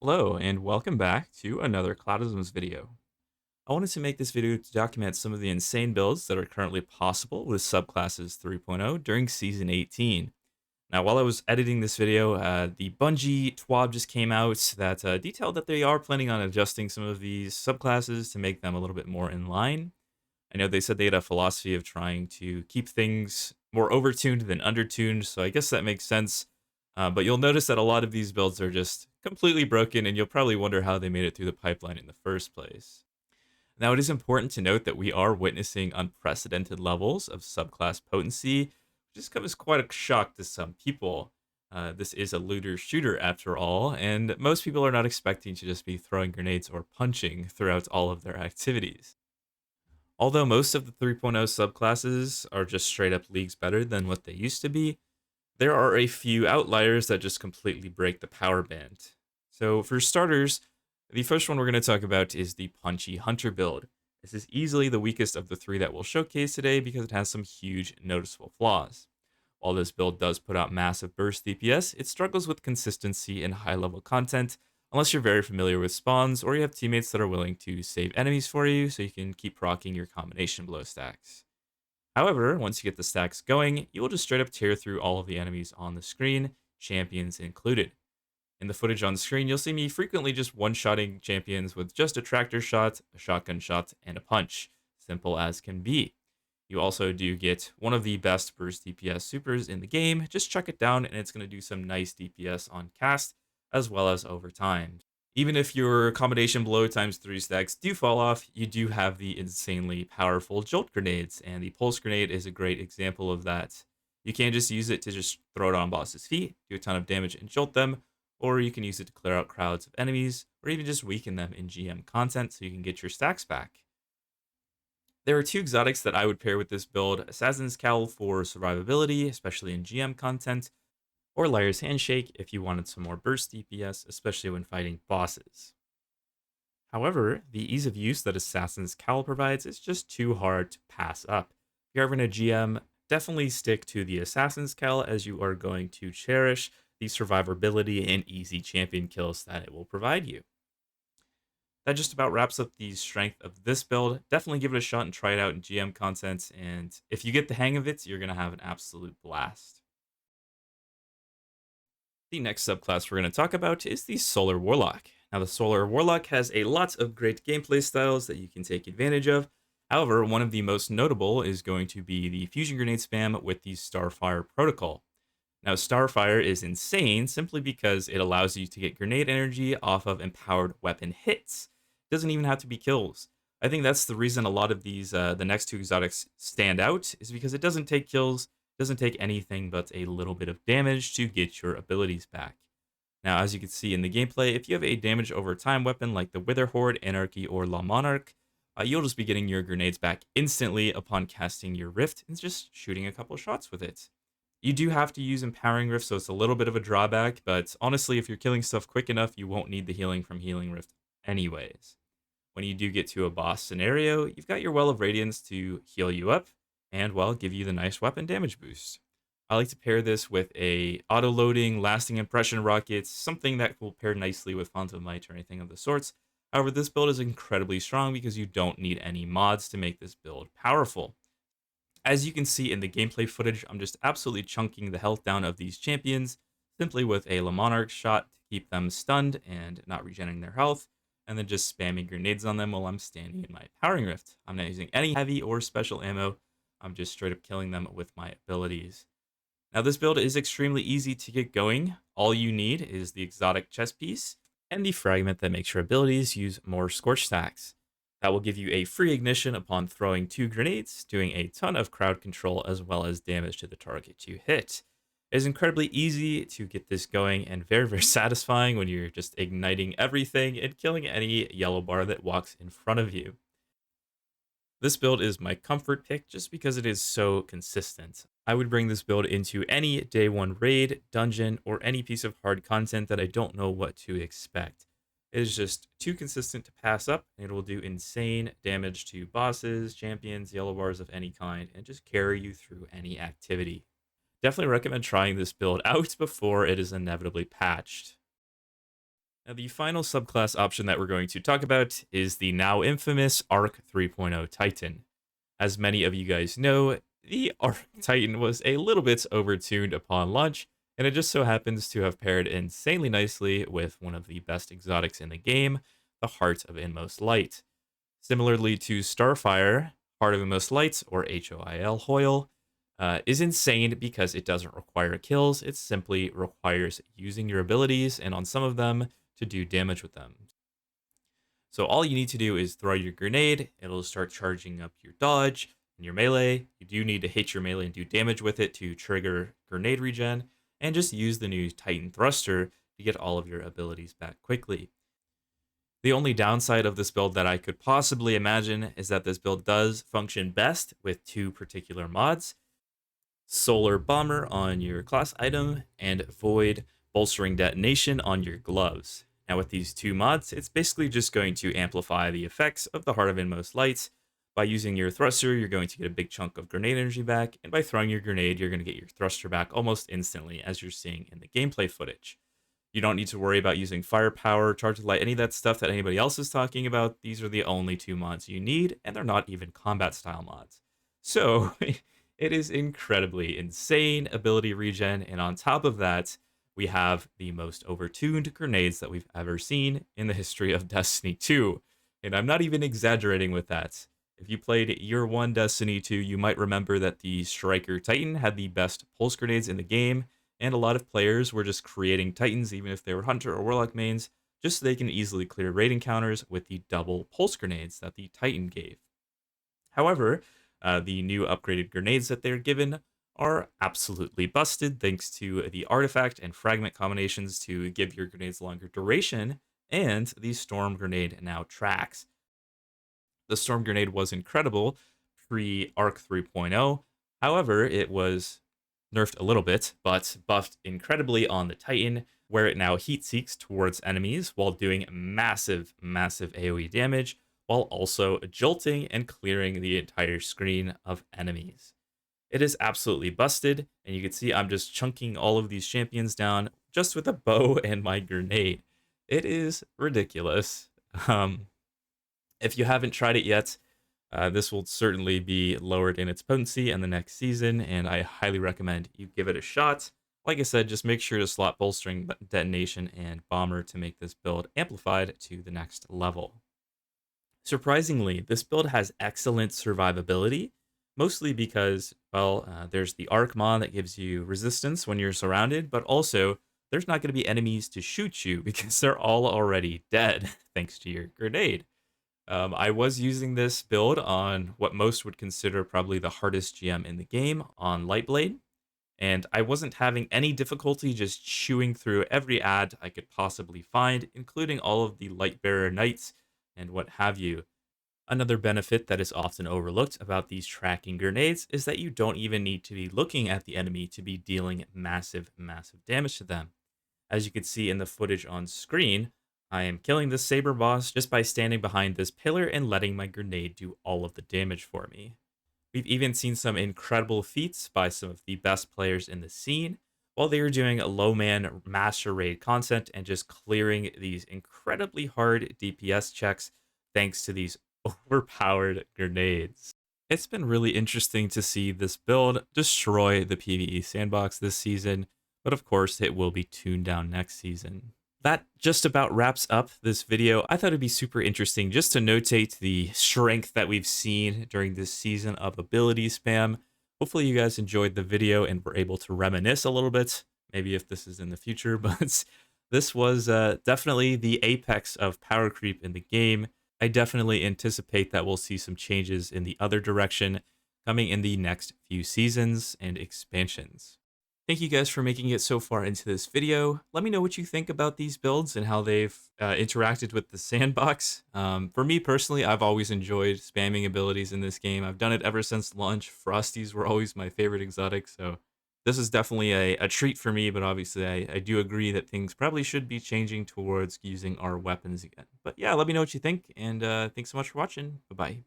Hello, and welcome back to another Cloudisms video. I wanted to make this video to document some of the insane builds that are currently possible with Subclasses 3.0 during Season 18. Now, while I was editing this video, the Bungie TWAB just came out that detailed that they are planning on adjusting some of these subclasses to make them a little bit more in line. I know they said they had a philosophy of trying to keep things more overtuned than undertuned, so I guess that makes sense. But you'll notice that a lot of these builds are just completely broken, and you'll probably wonder how they made it through the pipeline in the first place. Now, it is important to note that we are witnessing unprecedented levels of subclass potency, which just comes as quite a shock to some people. This is a looter shooter after all, and most people are not expecting to just be throwing grenades or punching throughout all of their activities. Although most of the 3.0 subclasses are just straight up leagues better than what they used to be, there are a few outliers that just completely break the power band. So, for starters, the first one we're going to talk about is the Punchy Hunter build. This is easily the weakest of the three that we'll showcase today because it has some huge noticeable flaws. While this build does put out massive burst DPS, it struggles with consistency and high level content unless you're very familiar with spawns or you have teammates that are willing to save enemies for you so you can keep proccing your combination blow stacks. However, once you get the stacks going, you will just straight up tear through all of the enemies on the screen, champions included. In the footage on screen, you'll see me frequently just one-shotting champions with just a tractor shot, a shotgun shot, and a punch. Simple as can be. You also do get one of the best burst DPS supers in the game. Just chuck it down and it's going to do some nice DPS on cast as well as over time. Even if your combination blow times 3 stacks do fall off, you do have the insanely powerful jolt grenades, and the pulse grenade is a great example of that. You can just use it to just throw it on bosses' feet, do a ton of damage and jolt them, or you can use it to clear out crowds of enemies, or even just weaken them in GM content so you can get your stacks back. There are two exotics that I would pair with this build: Assassin's Cowl for survivability, especially in GM content, or Liar's Handshake if you wanted some more burst DPS, especially when fighting bosses. However, the ease of use that Assassin's Cowl provides is just too hard to pass up. If you're ever in a GM, definitely stick to the Assassin's Cowl as you are going to cherish the survivability and easy champion kills that it will provide you. That just about wraps up the strength of this build. Definitely give it a shot and try it out in GM content, and if you get the hang of it, you're going to have an absolute blast. The next subclass we're going to talk about is the Solar Warlock. Now, the Solar Warlock has a lot of great gameplay styles that you can take advantage of. However, one of the most notable is going to be the fusion grenade spam with the Starfire protocol. Now, Starfire is insane simply because it allows you to get grenade energy off of empowered weapon hits. It doesn't even have to be kills. I think that's the reason a lot of these, the next two exotics, stand out, is because it doesn't take kills, doesn't take anything but a little bit of damage to get your abilities back. Now, as you can see in the gameplay, if you have a damage over time weapon like the Wither Horde, Anarchy, or La Monarch, you'll just be getting your grenades back instantly upon casting your Rift and just shooting a couple shots with it. You do have to use Empowering Rift, so it's a little bit of a drawback, but honestly, if you're killing stuff quick enough, you won't need the healing from Healing Rift anyways. When you do get to a boss scenario, you've got your Well of Radiance to heal you up and, well, give you the nice weapon damage boost. I like to pair this with a auto-loading, lasting impression rockets, something that will pair nicely with Phantom Might or anything of the sorts. However, this build is incredibly strong because you don't need any mods to make this build powerful. As you can see in the gameplay footage, I'm just absolutely chunking the health down of these champions, simply with a La Monarch shot to keep them stunned and not regenerating their health, and then just spamming grenades on them while I'm standing in my Powering Rift. I'm not using any heavy or special ammo, I'm just straight up killing them with my abilities. Now, this build is extremely easy to get going. All you need is the exotic chest piece and the fragment that makes your abilities use more scorch stacks. That will give you a free ignition upon throwing 2 grenades, doing a ton of crowd control as well as damage to the target you hit. It is incredibly easy to get this going and very, very satisfying when you're just igniting everything and killing any yellow bar that walks in front of you. This build is my comfort pick just because it is so consistent. I would bring this build into any day 1 raid, dungeon, or any piece of hard content that I don't know what to expect. It is just too consistent to pass up, and it will do insane damage to bosses, champions, yellow bars of any kind, and just carry you through any activity. Definitely recommend trying this build out before it is inevitably patched. Now, the final subclass option that we're going to talk about is the now infamous Arc 3.0 Titan. As many of you guys know, the Arc Titan was a little bit overtuned upon launch, and it just so happens to have paired insanely nicely with one of the best exotics in the game, the Heart of Inmost Light. Similarly to Starfire, Heart of Inmost Light, or HOIL, Hoil, is insane because it doesn't require kills, it simply requires using your abilities, and on some of them, to do damage with them. So all you need to do is throw your grenade, it'll start charging up your dodge and your melee. You do need to hit your melee and do damage with it to trigger grenade regen, and just use the new Titan Thruster to get all of your abilities back quickly. The only downside of this build that I could possibly imagine is that this build does function best with two particular mods: Solar Bomber on your class item, and Void Bolstering Detonation on your gloves. Now, with these two mods, it's basically just going to amplify the effects of the Heart of Inmost Light. By using your thruster, you're going to get a big chunk of grenade energy back, and by throwing your grenade, you're going to get your thruster back almost instantly, as you're seeing in the gameplay footage. You don't need to worry about using firepower, charge of light, any of that stuff that anybody else is talking about. These are the only two mods you need, and they're not even combat style mods. So, it is incredibly insane ability regen, and on top of that, we have the most overtuned grenades that we've ever seen in the history of Destiny 2. And I'm not even exaggerating with that. If you played Year 1 Destiny 2, you might remember that the Striker Titan had the best pulse grenades in the game, and a lot of players were just creating Titans, even if they were Hunter or Warlock mains, just so they can easily clear raid encounters with the double pulse grenades that the Titan gave. However, the new upgraded grenades that they're given are absolutely busted thanks to the artifact and fragment combinations to give your grenades longer duration, and the storm grenade now tracks. The storm grenade was incredible pre-Arc 3.0, however, it was nerfed a little bit, but buffed incredibly on the Titan, where it now heat seeks towards enemies while doing massive, massive AoE damage, while also jolting and clearing the entire screen of enemies. It is absolutely busted, and you can see I'm just chunking all of these champions down just with a bow and my grenade. It is ridiculous. If you haven't tried it yet, this will certainly be lowered in its potency in the next season, and I highly recommend you give it a shot. Like I said, just make sure to slot Bolstering Detonation and Bomber to make this build amplified to the next level. Surprisingly, this build has excellent survivability, mostly because, well, there's the Arc mod that gives you resistance when you're surrounded, but also there's not going to be enemies to shoot you because they're all already dead thanks to your grenade. I was using this build on what most would consider probably the hardest GM in the game, on Lightblade, and I wasn't having any difficulty just chewing through every ad I could possibly find, including all of the Lightbearer Knights and what have you. Another benefit that is often overlooked about these tracking grenades is that you don't even need to be looking at the enemy to be dealing massive, massive damage to them. As you can see in the footage on screen, I am killing this Saber boss just by standing behind this pillar and letting my grenade do all of the damage for me. We've even seen some incredible feats by some of the best players in the scene while they were doing a low man master raid content and just clearing these incredibly hard DPS checks thanks to these overpowered grenades. It's been really interesting to see this build destroy the PvE sandbox this season, but of course it will be tuned down next season. That just about wraps up this video. I thought it'd be super interesting just to notate the strength that we've seen during this season of ability spam. Hopefully you guys enjoyed the video and were able to reminisce a little bit, maybe if this is in the future, but this was definitely the apex of power creep in the game. I definitely anticipate that we'll see some changes in the other direction coming in the next few seasons and expansions. Thank you guys for making it so far into this video. Let me know what you think about these builds and how they've interacted with the sandbox. For me personally, I've always enjoyed spamming abilities in this game. I've done it ever since launch. Frosties were always my favorite exotic, so this is definitely a treat for me, but obviously I do agree that things probably should be changing towards using our weapons again. But yeah, let me know what you think, and thanks so much for watching. Bye-bye.